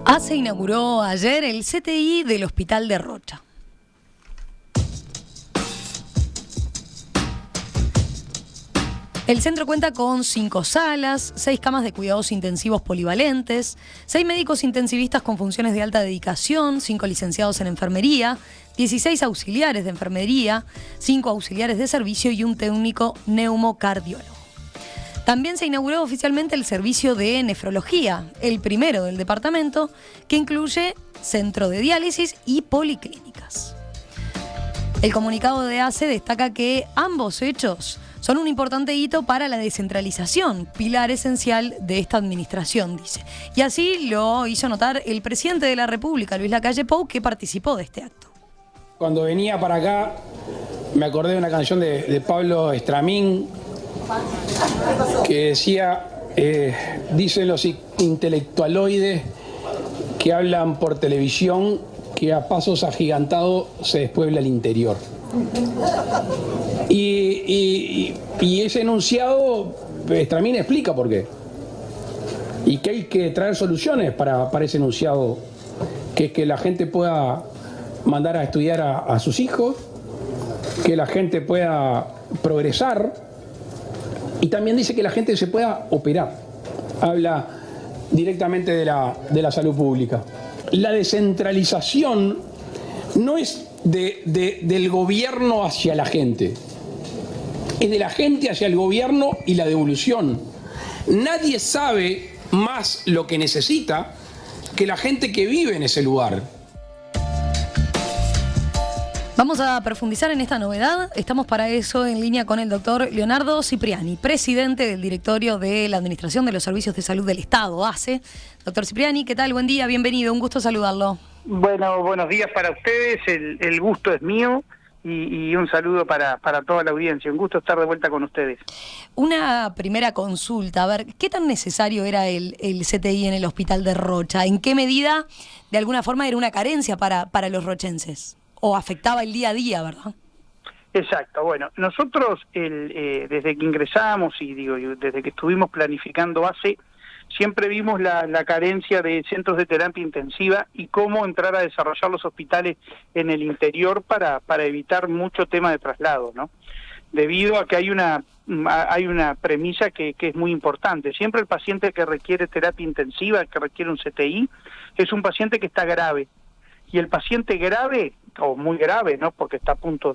ACE inauguró ayer el CTI del Hospital de Rocha. El centro cuenta con 5 salas, 6 camas de cuidados intensivos polivalentes, 6 médicos intensivistas con funciones de alta dedicación, 5 licenciados en enfermería, 16 auxiliares de enfermería, 5 auxiliares de servicio y un técnico neumocardiólogo. También se inauguró oficialmente el servicio de nefrología, el primero del departamento, que incluye centro de diálisis y policlínicas. El comunicado de ACE destaca que ambos hechos son un importante hito para la descentralización, pilar esencial de esta administración, dice. Y así lo hizo notar el presidente de la República, Luis Lacalle Pou, que participó de este acto. Cuando venía para acá, me acordé de una canción de Pablo Estramín, que decía, dicen los intelectualoides que hablan por televisión que a pasos agigantados se despuebla el interior. Y ese enunciado, Estramín explica por qué. Y que hay que traer soluciones para ese enunciado, que es que la gente pueda mandar a estudiar a sus hijos, que la gente pueda progresar. Y también dice que la gente se pueda operar. Habla directamente de la salud pública. La descentralización no es del gobierno hacia la gente. Es de la gente hacia el gobierno y la devolución. Nadie sabe más lo que necesita que la gente que vive en ese lugar. Vamos a profundizar en esta novedad. Estamos para eso en línea con el doctor Leonardo Cipriani, presidente del directorio de la Administración de los Servicios de Salud del Estado, ACE. Doctor Cipriani, ¿qué tal? Buen día, bienvenido, un gusto saludarlo. Bueno, buenos días para ustedes, el gusto es mío y un saludo para toda la audiencia. Un gusto estar de vuelta con ustedes. Una primera consulta, a ver, ¿qué tan necesario era el CTI en el Hospital de Rocha? ¿En qué medida, de alguna forma, era una carencia para los rochenses? ¿O afectaba el día a día, verdad? Exacto, bueno, nosotros desde que ingresamos desde que estuvimos planificando ACE, siempre vimos la carencia de centros de terapia intensiva y cómo entrar a desarrollar los hospitales en el interior para evitar mucho tema de traslado, ¿no? Debido a que hay una premisa que es muy importante. Siempre el paciente que requiere terapia intensiva, que requiere un CTI, es un paciente que está grave. Y el paciente grave, o muy grave, ¿no?, porque está a punto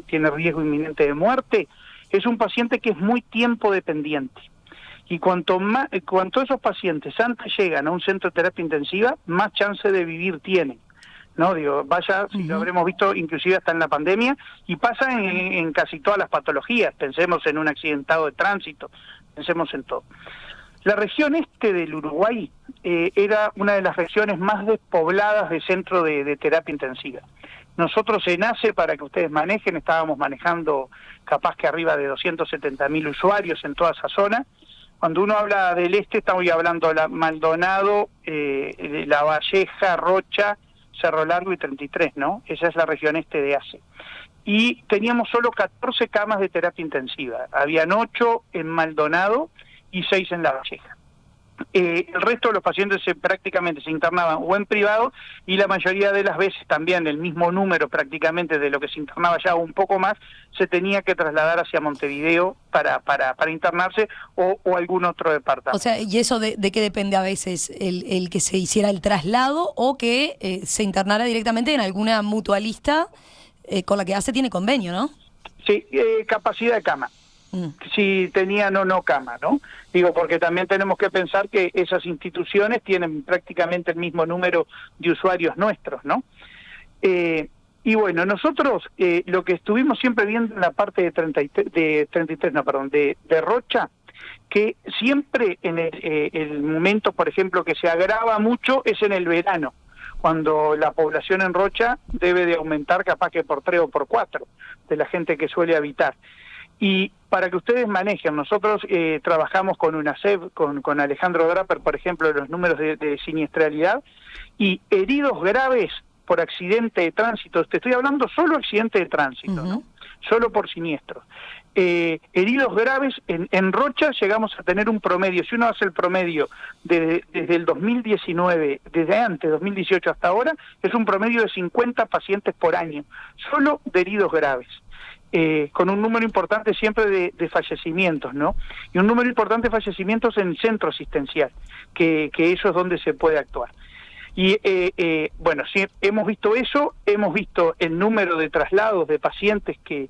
tiene riesgo inminente de muerte, es un paciente que es muy tiempo dependiente. Y cuanto esos pacientes antes llegan a un centro de terapia intensiva, más chance de vivir tienen. ¿No? Si lo habremos visto inclusive hasta en la pandemia, y pasa en casi todas las patologías. Pensemos en un accidentado de tránsito, pensemos en todo. La región este del Uruguay era una de las regiones más despobladas de centro de terapia intensiva. Nosotros en ACE, para que ustedes manejen, estábamos manejando capaz que arriba de 270.000 usuarios en toda esa zona. Cuando uno habla del este, estamos hablando de Maldonado, La Valleja, Rocha, Cerro Largo y 33, ¿no? Esa es la región este de ACE. Y teníamos solo 14 camas de terapia intensiva. Habían 8 en Maldonado y 6 en La Valleja. El resto de los pacientes prácticamente se internaban o en privado, y la mayoría de las veces también el mismo número prácticamente de lo que se internaba ya, un poco más, se tenía que trasladar hacia Montevideo para internarse o algún otro departamento. O sea, ¿y eso de qué depende a veces? ¿El que se hiciera el traslado o que se internara directamente en alguna mutualista con la que ACE tiene convenio, ¿no? Sí, capacidad de cama. Si tenían o no cama, ¿no? Porque también tenemos que pensar que esas instituciones tienen prácticamente el mismo número de usuarios nuestros, ¿no? Y bueno, nosotros lo que estuvimos siempre viendo en la parte de Rocha, que siempre en el momento, por ejemplo, que se agrava mucho es en el verano, cuando la población en Rocha debe de aumentar capaz que por 3 o por 4 de la gente que suele habitar. Y para que ustedes manejen, nosotros trabajamos con UNACEF, con Alejandro Draper, por ejemplo, los números de siniestralidad, y heridos graves por accidente de tránsito, te estoy hablando solo accidente de tránsito, ¿no? Solo por siniestros. heridos graves, en Rocha llegamos a tener un promedio, si uno hace el promedio desde el 2019, desde antes, 2018 hasta ahora, es un promedio de 50 pacientes por año, solo de heridos graves. Con un número importante siempre de fallecimientos, ¿no? Y un número importante de fallecimientos en centro asistencial, que eso es donde se puede actuar. Y bueno, sí, hemos visto eso, hemos visto el número de traslados de pacientes que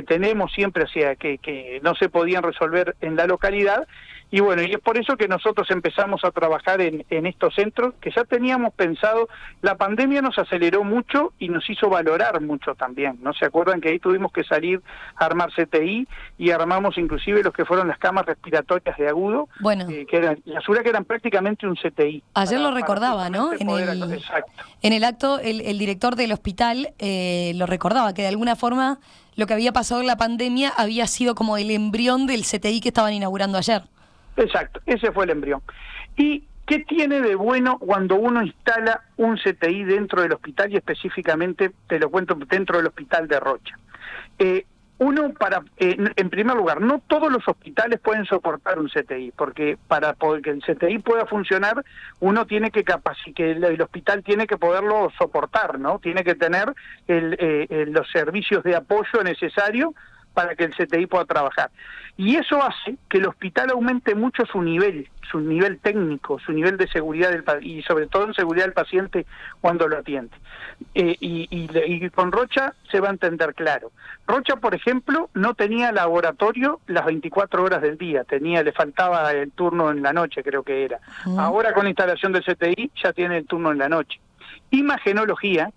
tenemos siempre hacia que no se podían resolver en la localidad, y bueno, y es por eso que nosotros empezamos a trabajar en estos centros que ya teníamos pensado. La pandemia nos aceleró mucho y nos hizo valorar mucho también, ¿no? ¿Se acuerdan que ahí tuvimos que salir a armar CTI y armamos inclusive los que fueron las camas respiratorias de agudo, Bueno, que eran, la Sura, que eran prácticamente un CTI. Ayer lo recordaba, ¿no? En el acto, el director del hospital lo recordaba, que de alguna forma lo que había pasado en la pandemia había sido como el embrión del CTI que estaban inaugurando ayer. Exacto, ese fue el embrión. ¿Y qué tiene de bueno cuando uno instala un CTI dentro del hospital, y específicamente, te lo cuento, dentro del hospital de Rocha? En primer lugar, no todos los hospitales pueden soportar un CTI, porque para que el CTI pueda funcionar, uno tiene que el hospital tiene que poderlo soportar, ¿no? Tiene que tener los servicios de apoyo necesarios para que el CTI pueda trabajar. Y eso hace que el hospital aumente mucho su nivel técnico, su nivel de seguridad y sobre todo en seguridad del paciente cuando lo atiende. Y con Rocha se va a entender claro. Rocha, por ejemplo, no tenía laboratorio las 24 horas del día, le faltaba el turno en la noche, creo que era. Ahora con la instalación del CTI ya tiene el turno en la noche. Imagenología,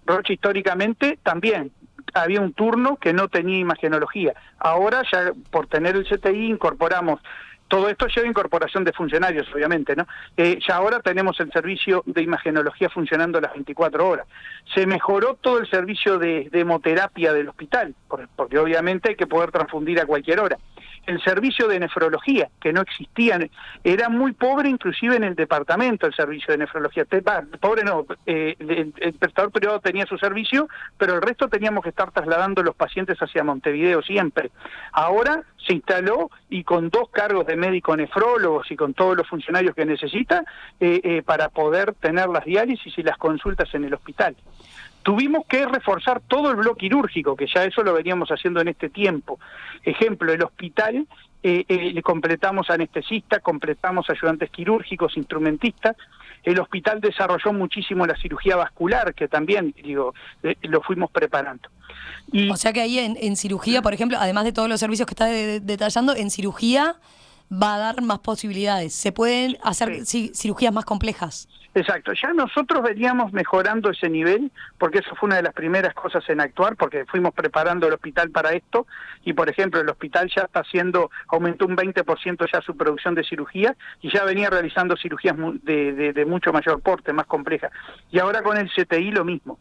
Rocha históricamente también había un turno que no tenía imagenología. Ahora ya por tener el CTI incorporamos, todo esto lleva incorporación de funcionarios, obviamente, ¿no? Ya ahora tenemos el servicio de imagenología funcionando las 24 horas. Se mejoró todo el servicio de hemoterapia del hospital, porque obviamente hay que poder transfundir a cualquier hora. El servicio de nefrología, que no existía, era muy pobre inclusive en el departamento el servicio de nefrología. Pobre no, el prestador privado tenía su servicio, pero el resto teníamos que estar trasladando los pacientes hacia Montevideo siempre. Ahora se instaló, y con 2 cargos de médico nefrólogos y con todos los funcionarios que necesita, para poder tener las diálisis y las consultas en el hospital. Tuvimos que reforzar todo el bloque quirúrgico, que ya eso lo veníamos haciendo en este tiempo. Ejemplo, el hospital, le completamos anestesistas, completamos ayudantes quirúrgicos, instrumentistas. El hospital desarrolló muchísimo la cirugía vascular, que también, lo fuimos preparando. O sea que ahí en cirugía, por ejemplo, además de todos los servicios que está detallando, en cirugía va a dar más posibilidades. Se pueden hacer cirugías más complejas. Exacto, ya nosotros veníamos mejorando ese nivel, porque eso fue una de las primeras cosas en actuar, porque fuimos preparando el hospital para esto, y por ejemplo el hospital ya aumentó un 20% ya su producción de cirugía, y ya venía realizando cirugías de mucho mayor porte, más complejas, y ahora con el CTI lo mismo.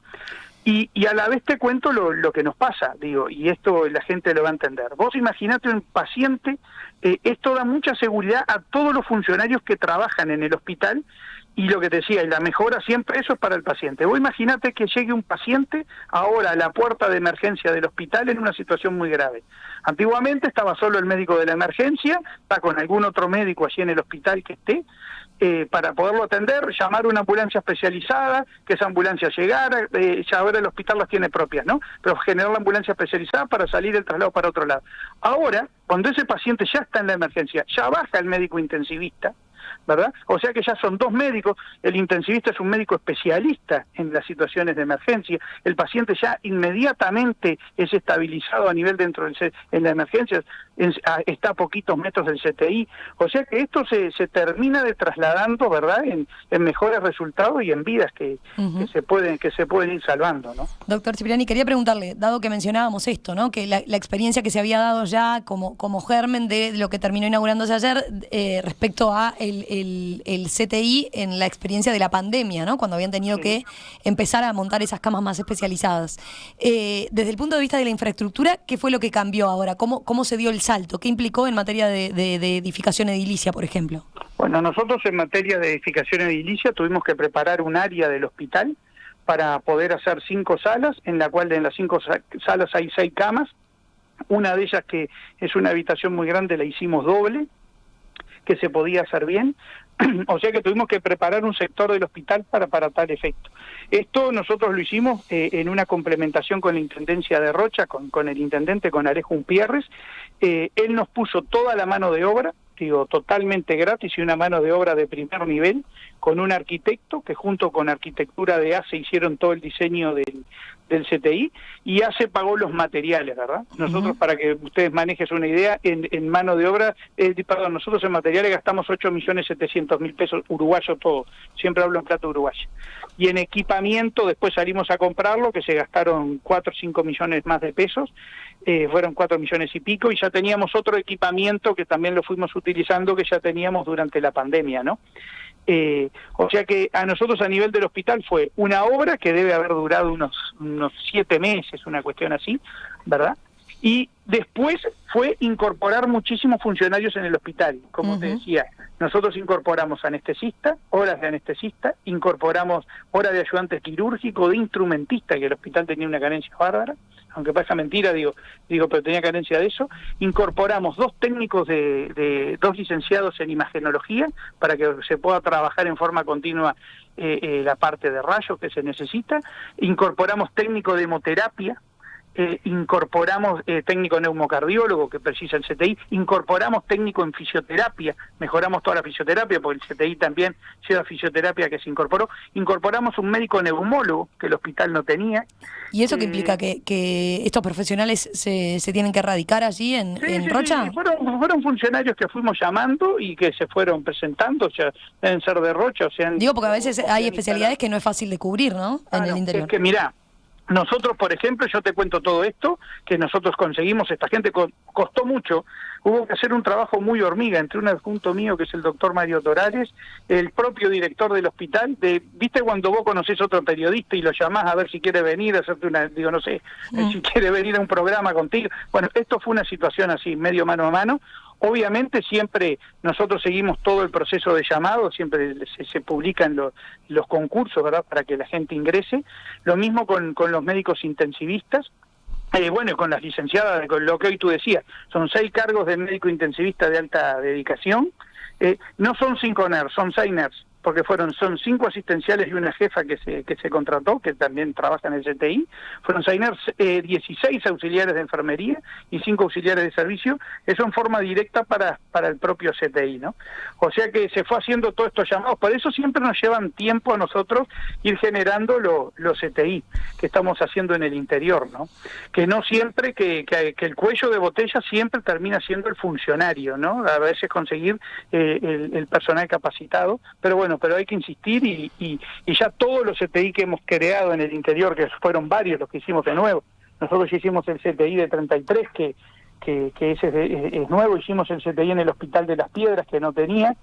Y a la vez te cuento lo que nos pasa, y esto la gente lo va a entender. Vos imaginate un paciente, esto da mucha seguridad a todos los funcionarios que trabajan en el hospital, y lo que te decía, y la mejora siempre, eso es para el paciente. Vos imaginate que llegue un paciente ahora a la puerta de emergencia del hospital en una situación muy grave. Antiguamente estaba solo el médico de la emergencia, está con algún otro médico allí en el hospital que esté, para poderlo atender, llamar una ambulancia especializada, que esa ambulancia llegara, ya ahora el hospital las tiene propias, ¿no? Pero generar la ambulancia especializada para salir el traslado para otro lado. Ahora, cuando ese paciente ya está en la emergencia, ya baja el médico intensivista, ¿verdad? O sea que ya son 2 médicos, el intensivista es un médico especialista en las situaciones de emergencia, el paciente ya inmediatamente es estabilizado a nivel en la emergencia, está a poquitos metros del CTI, o sea que esto se termina de trasladando, ¿verdad?, en mejores resultados y en vidas que se pueden ir salvando, ¿no? Doctor Cipriani, quería preguntarle, dado que mencionábamos esto, ¿no?, que la experiencia que se había dado ya como germen de lo que terminó inaugurándose ayer, respecto a el CTI en la experiencia de la pandemia, ¿no?, cuando habían tenido que empezar a montar esas camas más especializadas. Desde el punto de vista de la infraestructura, ¿qué fue lo que cambió ahora? ¿Cómo se dio el salto? ¿Qué implicó en materia de edificación edilicia, por ejemplo? Bueno, nosotros en materia de edificación edilicia tuvimos que preparar un área del hospital para poder hacer 5 salas, en la cual en las 5 salas hay 6 camas, Una de ellas, que es una habitación muy grande, la hicimos doble, que se podía hacer bien. O sea que tuvimos que preparar un sector del hospital para tal efecto. Esto nosotros lo hicimos en una complementación con la Intendencia de Rocha, con el intendente, con Alejo Umpierres. Él nos puso toda la mano de obra, digo, totalmente gratis, y una mano de obra de primer nivel, con un arquitecto que junto con Arquitectura de ACE hicieron todo el diseño del CTI, y ACE pagó los materiales, ¿verdad? Nosotros, para que ustedes manejen una idea, en mano de obra, nosotros en materiales gastamos 8.700.000 pesos uruguayos todo, siempre hablo en plata uruguaya. Y en equipamiento después salimos a comprarlo, que se gastaron 4 o 5 millones más de pesos, fueron 4 millones y pico, y ya teníamos otro equipamiento que también lo fuimos utilizando, que ya teníamos durante la pandemia, ¿no? O sea que a nosotros a nivel del hospital fue una obra que debe haber durado unos 7 meses, una cuestión así, ¿verdad? Y después fue incorporar muchísimos funcionarios en el hospital. Como te decía, nosotros incorporamos anestesista, horas de anestesista, incorporamos horas de ayudante quirúrgico, de instrumentista, que el hospital tenía una carencia bárbara, aunque parezca mentira, digo, pero tenía carencia de eso. Incorporamos 2 técnicos de 2 licenciados en imagenología para que se pueda trabajar en forma continua la parte de rayos que se necesita. Incorporamos técnico de hemoterapia, incorporamos técnico neumocardiólogo que precisa el CTI, incorporamos técnico en fisioterapia, mejoramos toda la fisioterapia porque el CTI también lleva fisioterapia que se incorporamos un médico neumólogo que el hospital no tenía. ¿Y eso qué implica? ¿Que estos profesionales se tienen que radicar allí en Rocha? Sí, fueron funcionarios que fuimos llamando y que se fueron presentando, o sea, deben ser de Rocha, o sea... Digo, porque a veces hay especialidades que no es fácil de cubrir, ¿no? En el interior. Es que mirá, nosotros, por ejemplo, yo te cuento todo esto, que nosotros conseguimos, esta gente costó mucho, hubo que hacer un trabajo muy hormiga entre un adjunto mío, que es el doctor Mario Torales, el propio director del hospital, ¿viste cuando vos conocés a otro periodista y lo llamás a ver si quiere venir a hacerte si quiere venir a un programa contigo? Bueno, esto fue una situación así, medio mano a mano. Obviamente siempre nosotros seguimos todo el proceso de llamado, siempre se publican los concursos, ¿verdad?, para que la gente ingrese. Lo mismo con los médicos intensivistas. Bueno, con las licenciadas, con lo que hoy tú decías, son 6 cargos de médico intensivista de alta dedicación. No son 5 NERS, son 6 NERS, porque son 5 asistenciales y una jefa que se contrató, que también trabaja en el CTI. Fueron 6 NERS, 16 auxiliares de enfermería y 5 auxiliares de servicio, eso en forma directa para el propio CTI, ¿no? O sea que se fue haciendo todos estos llamados. Por eso siempre nos llevan tiempo a nosotros ir generando los CTI que estamos haciendo en el interior, ¿no? Que no siempre, que el cuello de botella siempre termina siendo el funcionario, ¿no? A veces conseguir el personal capacitado, pero bueno, pero hay que insistir y ya todos los CTI que hemos creado en el interior, que fueron varios los que hicimos de nuevo, nosotros ya hicimos el CTI de 33, que ese es nuevo, hicimos el CTI en el Hospital de las Piedras, que no tenía,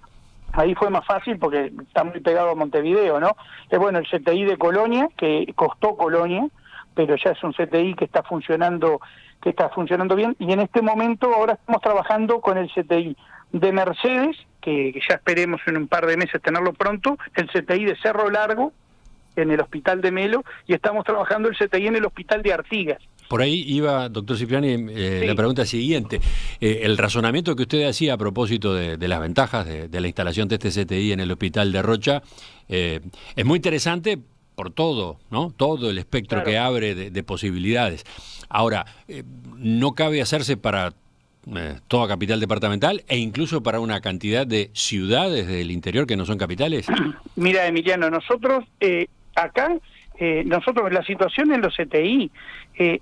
ahí fue más fácil porque está muy pegado a Montevideo, ¿no? Bueno, el CTI de Colonia, que costó Colonia, pero ya es un CTI que está funcionando bien, y en este momento ahora estamos trabajando con el CTI de Mercedes, que ya esperemos en un par de meses tenerlo pronto, el CTI de Cerro Largo, en el Hospital de Melo, y estamos trabajando el CTI en el Hospital de Artigas. Por ahí iba, doctor Cipriani, Sí. La pregunta siguiente. El razonamiento que usted hacía a propósito de las ventajas de la instalación de este CTI en el Hospital de Rocha es muy interesante por todo, ¿no? Todo el espectro que abre de posibilidades. Ahora, no cabe hacerse para toda capital departamental e incluso para una cantidad de ciudades del interior que no son capitales. Mira, Emiliano, nosotros acá, la situación en los CTI,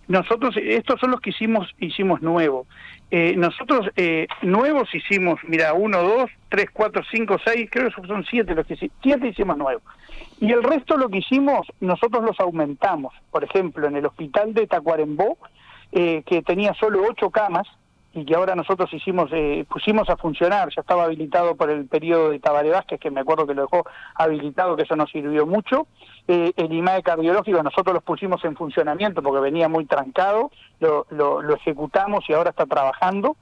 nosotros, estos son los que hicimos nuevos. Nosotros nuevos hicimos, mira, 1, 2, 3, 4, 5, 6, creo que son 7 los que hicimos, 7 hicimos nuevos. Y el resto lo que hicimos, nosotros los aumentamos. Por ejemplo, en el hospital de Tacuarembó, que tenía solo 8 camas, y que ahora nosotros pusimos a funcionar, ya estaba habilitado por el periodo de Tabaré Vázquez, que me acuerdo que lo dejó habilitado, que eso nos sirvió mucho. El IMAE cardiológico nosotros los pusimos en funcionamiento porque venía muy trancado, lo ejecutamos y ahora está trabajando.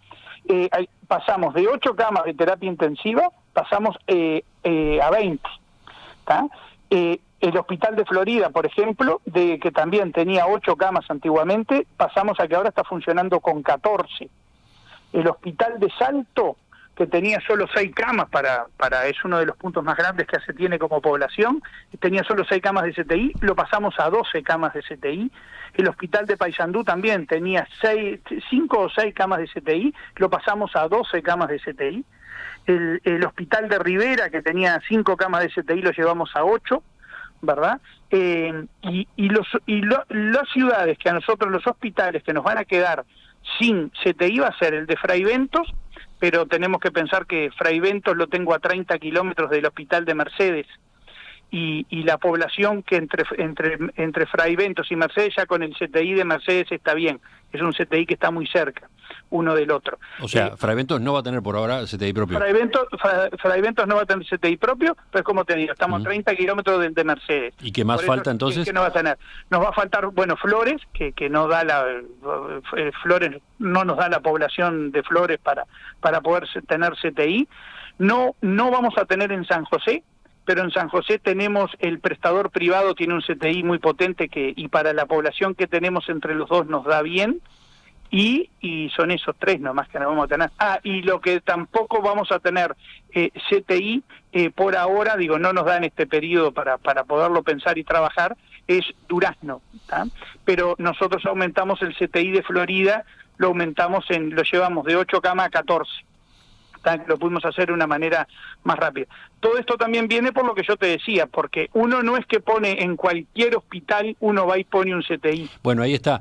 Pasamos de 8 camas de terapia intensiva, pasamos a 20. ¿Tá? El Hospital de Florida, por ejemplo, de que también tenía 8 camas antiguamente, pasamos a que ahora está funcionando con 14. El Hospital de Salto, que tenía solo 6 camas es uno de los puntos más grandes que se tiene como población, tenía solo 6 camas de CTI, lo pasamos a 12 camas de CTI. El Hospital de Paysandú también tenía 5 o 6 camas de CTI, lo pasamos a 12 camas de CTI. El Hospital de Rivera, que tenía 5 camas de CTI, lo llevamos a 8, ¿verdad? Las ciudades que a nosotros, los hospitales que nos van a quedar sin CTI va a ser el de Fray Ventos, pero tenemos que pensar que Fray Ventos lo tengo a 30 kilómetros del Hospital de Mercedes, y la población que entre Fray Ventos y Mercedes, ya con el CTI de Mercedes está bien, es un CTI que está muy cerca uno del otro. O sea, Fray Ventos no va a tener por ahora CTI propio. Fray Ventos no va a tener CTI propio, pero como te digo, estamos a 30 kilómetros de Mercedes. ¿Y qué más falta entonces? ¿Qué no va a tener? Nos va a faltar, bueno, Flores, que no da Flores no nos da la población de Flores para poder tener CTI. No vamos a tener en San José, pero en San José tenemos el prestador privado, tiene un CTI muy potente y para la población que tenemos entre los dos nos da bien, y son esos 3 nomás que no vamos a tener. Y lo que tampoco vamos a tener CTI por ahora, no nos da en este periodo para poderlo pensar y trabajar, es Durazno, ¿tá? Pero nosotros aumentamos el CTI de Florida, lo llevamos de 8 camas a 14. Lo pudimos hacer de una manera más rápida. Todo esto también viene por lo que yo te decía, porque uno no es que pone en cualquier hospital, uno va y pone un CTI. Bueno, ahí está.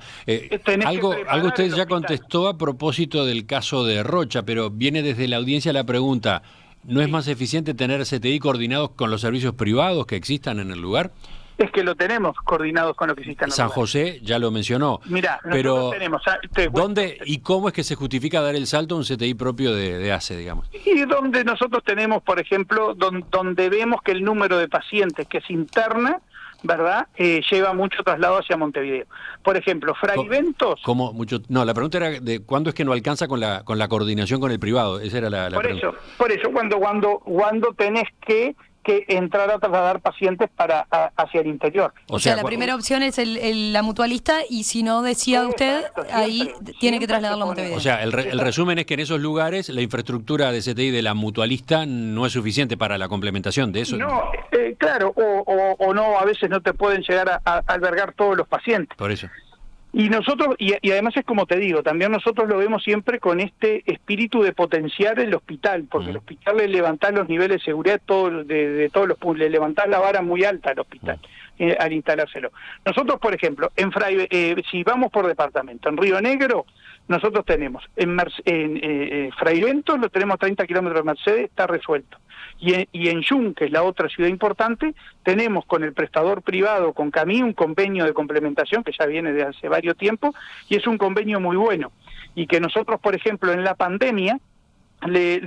Algo usted ya contestó a propósito del caso de Rocha, pero viene desde la audiencia la pregunta, ¿no es más eficiente tener CTI coordinados con los servicios privados que existan en el lugar? Es que lo tenemos coordinados con lo que existe en San José ya lo mencionó. Mira, pero tenemos... ¿dónde y cómo es que se justifica dar el salto a un CTI propio de ACE, digamos? Y donde nosotros tenemos, por ejemplo, donde vemos que el número de pacientes que se interna, ¿verdad?, lleva mucho traslado hacia Montevideo. Por ejemplo, Fray Ventos... ¿Cómo mucho? No, la pregunta era de cuándo es que no alcanza con la coordinación con el privado. Esa era la pregunta. Por eso, cuando tenés que entrar a trasladar pacientes hacia el interior. O sea, la primera opción es la mutualista, y si no, decía usted, ahí tiene que trasladarlo a Montevideo. O sea, el resumen es que en esos lugares la infraestructura de CTI de la mutualista no es suficiente para la complementación de eso. No, claro, o no, a veces no te pueden llegar a albergar todos los pacientes. Por eso. Y nosotros, y además es como te digo, también nosotros lo vemos siempre con este espíritu de potenciar el hospital, porque el hospital le levantás los niveles de seguridad de todos los puntos, le levantás la vara muy alta al hospital al instalárselo. Nosotros, por ejemplo, si vamos por departamento, en Río Negro, nosotros tenemos, en Fray Ventos lo tenemos a 30 kilómetros de Mercedes, está resuelto. Y en Yun, que es la otra ciudad importante, tenemos con el prestador privado, con Camí, un convenio de complementación que ya viene de hace varios tiempos, y es un convenio muy bueno. Y que nosotros, por ejemplo, en la pandemia, le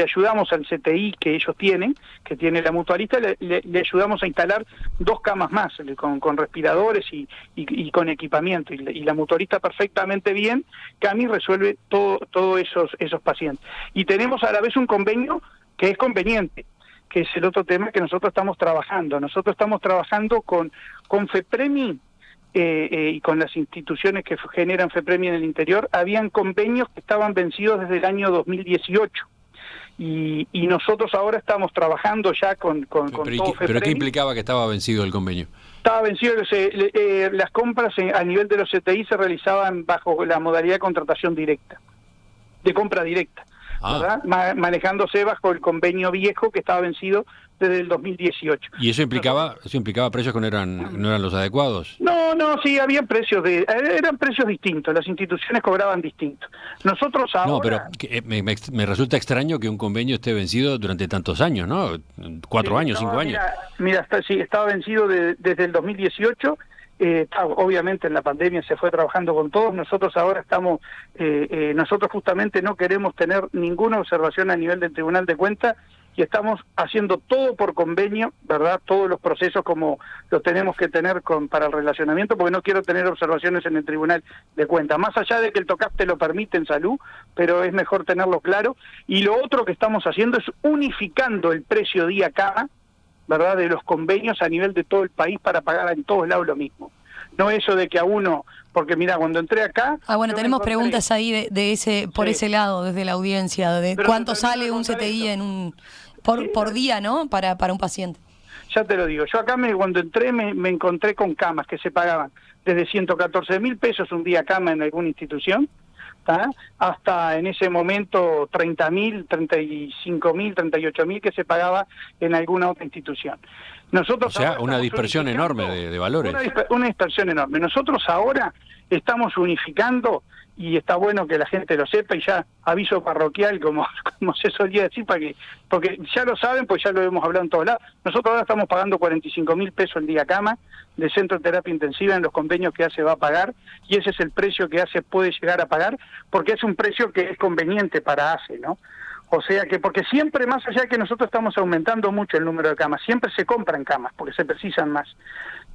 ayudamos al CTI que ellos tienen, que tiene la mutualista, le ayudamos a instalar 2 camas más, con respiradores y con equipamiento, y la mutualista perfectamente bien, Camí resuelve todos esos pacientes. Y tenemos a la vez un convenio que es conveniente, que es el otro tema que nosotros estamos trabajando. Nosotros estamos trabajando con FEPREMI y con las instituciones que generan FEPREMI en el interior. Habían convenios que estaban vencidos desde el año 2018. Y nosotros ahora estamos trabajando ya con todo FEPREMI. ¿Pero qué implicaba que estaba vencido el convenio? Estaba vencido, las compras a nivel de los CTI se realizaban bajo la modalidad de contratación directa, de compra directa. ¿Verdad? Manejándose bajo el convenio viejo que estaba vencido desde el 2018. ¿Y eso implicaba precios que no eran los adecuados? No, sí, habían eran precios distintos, las instituciones cobraban distintos. Nosotros ahora... No, pero me resulta extraño que un convenio esté vencido durante tantos años, ¿no? 4 años, 5 años. Mira, estaba vencido desde el 2018. Obviamente en la pandemia se fue trabajando con todos. Nosotros ahora nosotros justamente no queremos tener ninguna observación a nivel del Tribunal de Cuentas, y estamos haciendo todo por convenio, ¿verdad? Todos los procesos como los tenemos que tener para el relacionamiento, porque no quiero tener observaciones en el Tribunal de Cuentas, más allá de que el TOCAP te lo permite en salud, pero es mejor tenerlo claro. Y lo otro que estamos haciendo es unificando el precio día cama, ¿verdad?, de los convenios a nivel de todo el país para pagar en todos lados lo mismo. No eso de que a uno, porque mira, cuando entré acá... Bueno, tenemos preguntas ahí de ese por ese lado, desde la audiencia, de Pero cuánto sale un CTI en por día, ¿no?, para un paciente. Ya te lo digo, yo acá cuando entré me encontré con camas que se pagaban desde 114.000 pesos un día cama en alguna institución, ¿tá?, hasta en ese momento 30.000, 35.000, 38.000 que se pagaba en alguna otra institución. Nosotros, o sea, una dispersión enorme de valores. Una dispersión enorme. Nosotros ahora estamos unificando, y está bueno que la gente lo sepa, y ya aviso parroquial, como se solía decir, porque ya lo saben, pues ya lo hemos hablado en todos lados. Nosotros ahora estamos pagando 45.000 pesos el día cama de centro de terapia intensiva en los convenios que ACE va a pagar, y ese es el precio que ACE puede llegar a pagar, porque es un precio que es conveniente para ACE, ¿no? O sea que, porque siempre, más allá de que nosotros estamos aumentando mucho el número de camas, siempre se compran camas, porque se precisan más.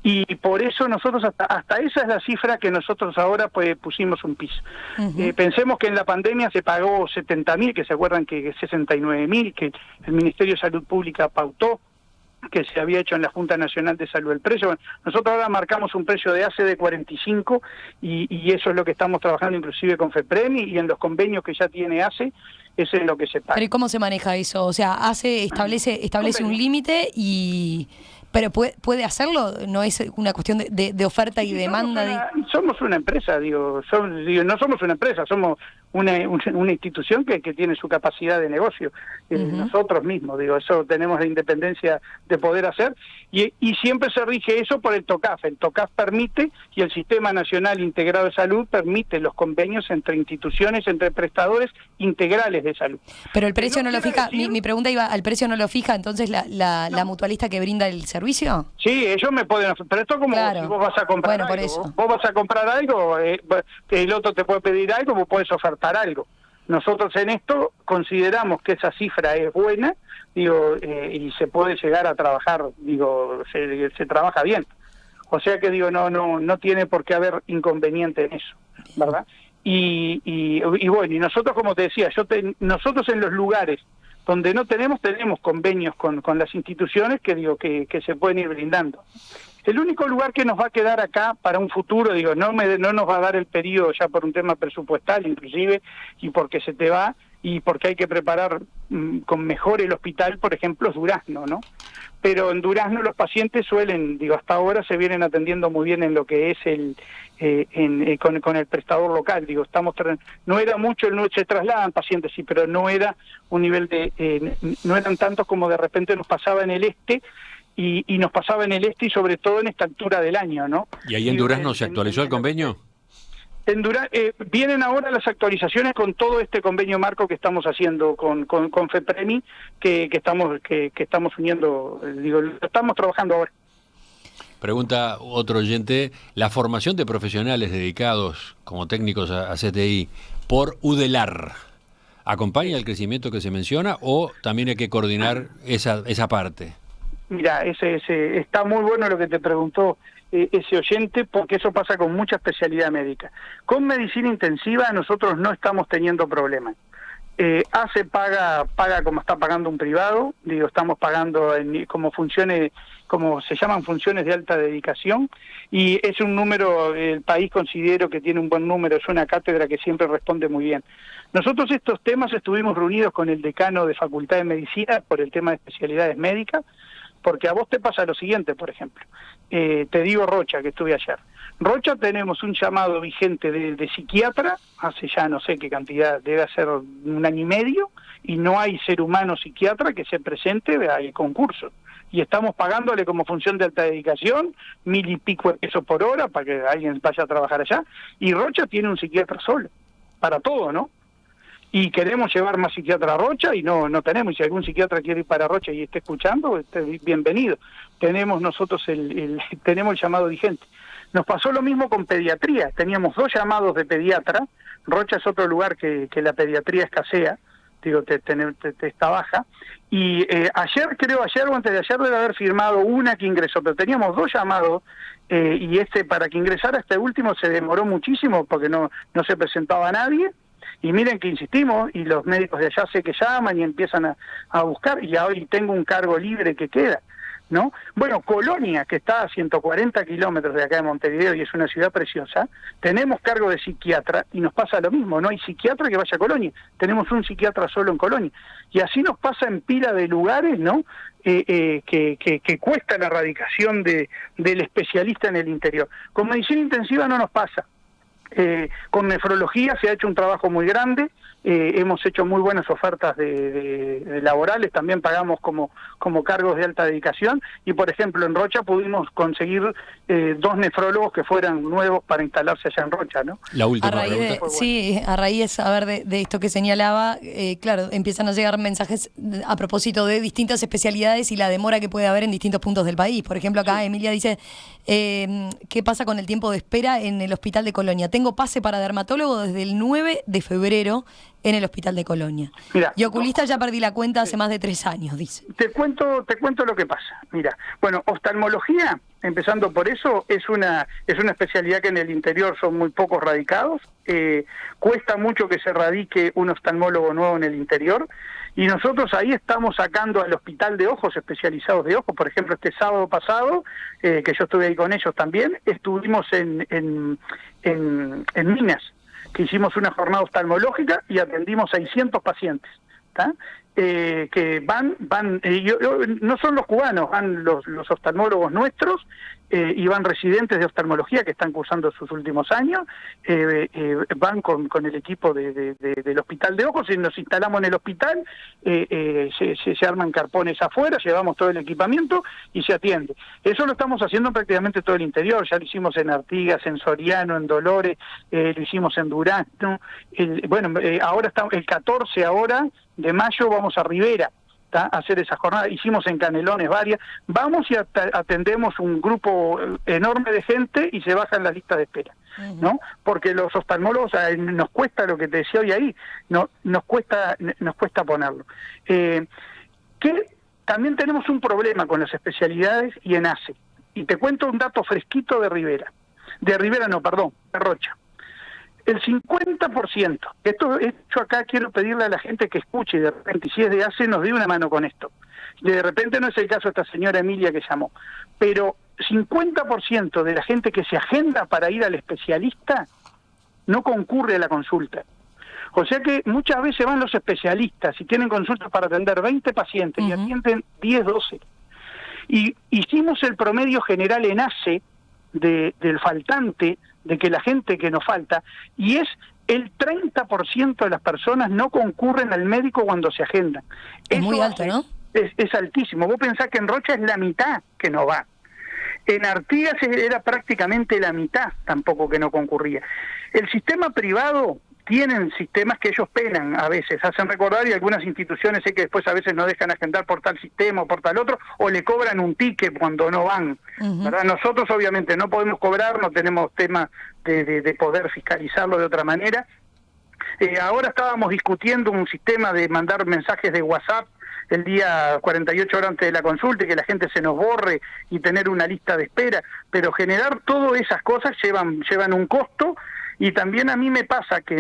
Y por eso nosotros, hasta esa es la cifra que nosotros ahora pues pusimos un piso. Pensemos que en la pandemia se pagó 70.000, que se acuerdan que 69.000, que el Ministerio de Salud Pública pautó, que se había hecho en la Junta Nacional de Salud el precio. Bueno, nosotros ahora marcamos un precio de ACE de 45 y eso es lo que estamos trabajando inclusive con FEPREMI y en los convenios que ya tiene ACE, eso es lo que se paga. Pero ¿y cómo se maneja eso? O sea, ACE establece un límite y... ¿Pero puede hacerlo? ¿No es una cuestión de oferta y demanda? Somos una empresa, no somos una empresa, somos una institución que tiene su capacidad de negocio. Nosotros mismos, eso tenemos la independencia de poder hacer, y siempre se rige eso por el TOCAF. El TOCAF permite, y el Sistema Nacional Integrado de Salud permite los convenios entre instituciones, entre prestadores integrales de salud. Pero el precio no lo fija, mi pregunta iba, ¿al precio no lo fija entonces la mutualista que brinda el servicio? Sí, ellos me pueden hacer, pero esto como si vos vas a comprar algo. Por eso. Vos vas a comprar algo, el otro te puede pedir algo, vos podés ofertar algo. Nosotros en esto consideramos que esa cifra es buena, y se puede llegar a trabajar, se trabaja bien. O sea que no tiene por qué haber inconveniente en eso, ¿verdad? Y bueno, y nosotros, como te decía, nosotros en los lugares donde no tenemos convenios con las instituciones que se pueden ir brindando. El único lugar que nos va a quedar acá para un futuro, no nos va a dar el periodo ya por un tema presupuestal inclusive, y porque se te va, y porque hay que preparar con mejor el hospital, por ejemplo, es Durazno, ¿no? Pero en Durazno los pacientes suelen, hasta ahora se vienen atendiendo muy bien en lo que es con el prestador local, no era mucho, se trasladan pacientes, sí, pero no era un nivel no eran tantos como de repente nos pasaba en el este, y nos pasaba en el este y sobre todo en esta altura del año, ¿no? ¿Y ahí en Durazno se actualizó el convenio? En vienen ahora las actualizaciones con todo este convenio marco que estamos haciendo con FEPREMI, que estamos uniendo, lo estamos trabajando ahora. Pregunta otro oyente, la formación de profesionales dedicados como técnicos a CTI por UDELAR, ¿acompaña el crecimiento que se menciona o también hay que coordinar esa parte? Mira, está muy bueno lo que te preguntó ese oyente, porque eso pasa con mucha especialidad médica. Con medicina intensiva nosotros no estamos teniendo problemas. ACE paga como está pagando un privado, estamos pagando como funciones, como se llaman funciones de alta dedicación, y es un número, el país considero que tiene un buen número, es una cátedra que siempre responde muy bien. Nosotros estos temas estuvimos reunidos con el decano de Facultad de Medicina por el tema de especialidades médicas, porque a vos te pasa lo siguiente, por ejemplo, te digo Rocha, que estuve ayer. Rocha tenemos un llamado vigente de psiquiatra, hace ya no sé qué cantidad, debe ser 1 año y medio, y no hay ser humano psiquiatra que se presente al concurso. Y estamos pagándole como función de alta dedicación 1.000 y pico de pesos por hora para que alguien vaya a trabajar allá, y Rocha tiene un psiquiatra solo, para todo, ¿no? Y queremos llevar más psiquiatra a Rocha y no tenemos. Y si algún psiquiatra quiere ir para Rocha y esté escuchando, bienvenido. Tenemos nosotros tenemos el llamado vigente. Nos pasó lo mismo con pediatría. Teníamos 2 llamados de pediatra. Rocha es otro lugar que la pediatría escasea. Está baja. Y ayer o antes de ayer debe haber firmado una que ingresó, pero teníamos 2 llamados y para que ingresara este último se demoró muchísimo porque no se presentaba nadie. Y miren que insistimos, y los médicos de allá sé que llaman y empiezan a buscar, y hoy tengo un cargo libre que queda. ¿no? Bueno, Colonia, que está a 140 kilómetros de acá de Montevideo y es una ciudad preciosa, tenemos cargo de psiquiatra y nos pasa lo mismo, no hay psiquiatra que vaya a Colonia, tenemos un psiquiatra solo en Colonia. Y así nos pasa en pila de lugares, ¿no? Que cuesta la erradicación del especialista en el interior. Con medicina intensiva no nos pasa. Con nefrología se ha hecho un trabajo muy grande, hemos hecho muy buenas ofertas de laborales, también pagamos como cargos de alta dedicación y por ejemplo en Rocha pudimos conseguir 2 nefrólogos que fueran nuevos para instalarse allá en Rocha, ¿no? La última pregunta. Sí, a raíz de saber de esto que señalaba, claro, empiezan a llegar mensajes a propósito de distintas especialidades y la demora que puede haber en distintos puntos del país. Por ejemplo, acá Emilia dice, ¿qué pasa con el tiempo de espera en el Hospital de Colonia? Tengo pase para dermatólogo desde el 9 de febrero en el Hospital de Colonia. Mira, y oculista ya perdí la cuenta hace más de 3 años, dice. Te cuento lo que pasa. Mira, bueno, oftalmología, empezando por eso, es una especialidad que en el interior son muy pocos radicados. Cuesta mucho que se radique un oftalmólogo nuevo en el interior. Y nosotros ahí estamos sacando al Hospital de Ojos, especializados de ojos. Por ejemplo, este sábado pasado, que yo estuve ahí con ellos también, estuvimos en Minas, que hicimos una jornada oftalmológica y atendimos 600 pacientes, ¿tá? Que van no son los cubanos, van los oftalmólogos nuestros y van residentes de oftalmología que están cursando sus últimos años, van con el equipo del Hospital de Ojos y nos instalamos en el hospital, se arman carpones afuera, llevamos todo el equipamiento y se atiende. Eso lo estamos haciendo en prácticamente todo el interior, ya lo hicimos en Artigas, en Soriano, en Dolores, lo hicimos en Durazno, ahora estamos, el 14 ahora de mayo vamos a Rivera, ¿tá? A hacer esa jornada, hicimos en Canelones varias, vamos y atendemos un grupo enorme de gente y se bajan las listas de espera, ¿no? Porque los oftalmólogos nos cuesta lo que te decía hoy ahí, nos cuesta ponerlo. Que también tenemos un problema con las especialidades y en ACE, y te cuento un dato fresquito de Rocha. El 50%, esto acá quiero pedirle a la gente que escuche y de repente, si es de ACE, nos dé una mano con esto. De repente no es el caso de esta señora Emilia que llamó, pero 50% de la gente que se agenda para ir al especialista no concurre a la consulta. O sea que muchas veces van los especialistas y tienen consultas para atender 20 pacientes y atienden 10, 12. Y hicimos el promedio general en ACE del faltante, de que la gente que nos falta, y es el 30% de las personas no concurren al médico cuando se agendan. Es muy alto, ¿no? Es altísimo. Vos pensás que en Rocha es la mitad que no va. En Artigas era prácticamente la mitad tampoco que no concurría. El sistema privado tienen sistemas que ellos penan a veces, hacen recordar, y algunas instituciones sé que después a veces no dejan agendar por tal sistema o por tal otro, o le cobran un ticket cuando no van, ¿verdad? Nosotros obviamente no podemos cobrar, no tenemos tema de poder fiscalizarlo de otra manera. Ahora estábamos discutiendo un sistema de mandar mensajes de WhatsApp el día 48 horas antes de la consulta y que la gente se nos borre y tener una lista de espera, pero generar todas esas cosas llevan un costo. Y también a mí me pasa que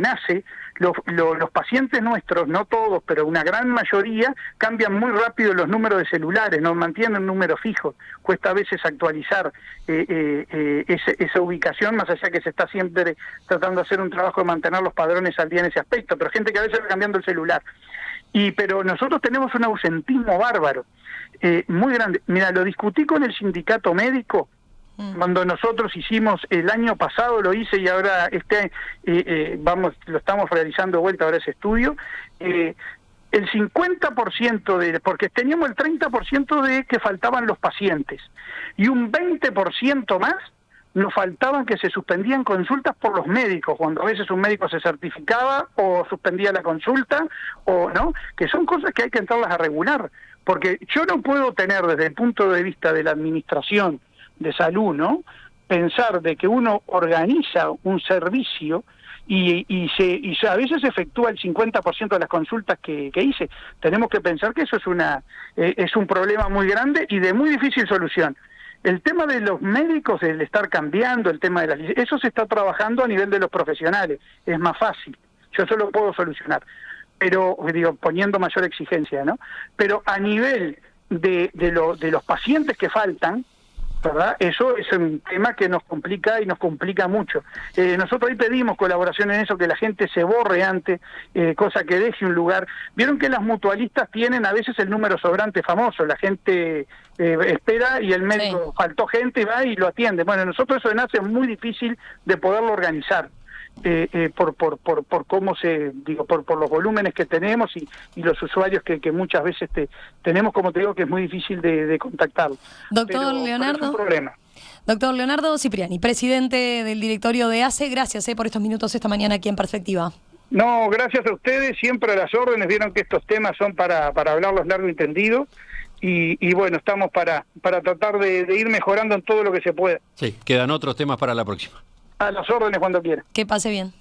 los pacientes nuestros, no todos, pero una gran mayoría, cambian muy rápido los números de celulares, no mantienen números fijos. Cuesta a veces actualizar esa ubicación, más allá que se está siempre tratando de hacer un trabajo de mantener los padrones al día en ese aspecto, pero gente que a veces va cambiando el celular. Pero nosotros tenemos un ausentismo bárbaro, muy grande. Mira, lo discutí con el sindicato médico, cuando nosotros hicimos el año pasado, lo hice y ahora lo estamos realizando de vuelta ahora ese estudio, el 50% porque teníamos el 30% de que faltaban los pacientes y un 20% más nos faltaban que se suspendían consultas por los médicos, cuando a veces un médico se certificaba o suspendía la consulta, o no, que son cosas que hay que entrarlas a regular, porque yo no puedo tener desde el punto de vista de la administración de salud, ¿no?, pensar de que uno organiza un servicio y a veces efectúa el 50% de las consultas que hice. Tenemos que pensar que eso es un problema muy grande y de muy difícil solución. El tema de los médicos, el estar cambiando, el tema de eso se está trabajando a nivel de los profesionales, es más fácil, yo eso lo puedo solucionar, pero poniendo mayor exigencia, ¿no? Pero a nivel de los pacientes que faltan, ¿verdad? Eso es un tema que nos complica y nos complica mucho. Nosotros ahí pedimos colaboración en eso, que la gente se borre antes, cosa que deje un lugar. Vieron que las mutualistas tienen a veces el número sobrante famoso, la gente espera y el médico faltó gente, va y lo atiende. Bueno, nosotros eso de NASE es muy difícil de poderlo organizar. Por cómo por los volúmenes que tenemos y los usuarios que muchas veces tenemos, como te digo, que es muy difícil de contactarlos. Doctor Leonardo. Es un problema. Doctor Leonardo Cipriani, presidente del directorio de ACE, gracias por estos minutos esta mañana aquí en Perspectiva. No, gracias a ustedes, siempre a las órdenes. Vieron que estos temas son para hablarlos largo y tendido. Y bueno, estamos para tratar de ir mejorando en todo lo que se pueda. Sí, quedan otros temas para la próxima. A las órdenes cuando quieran. Que pase bien.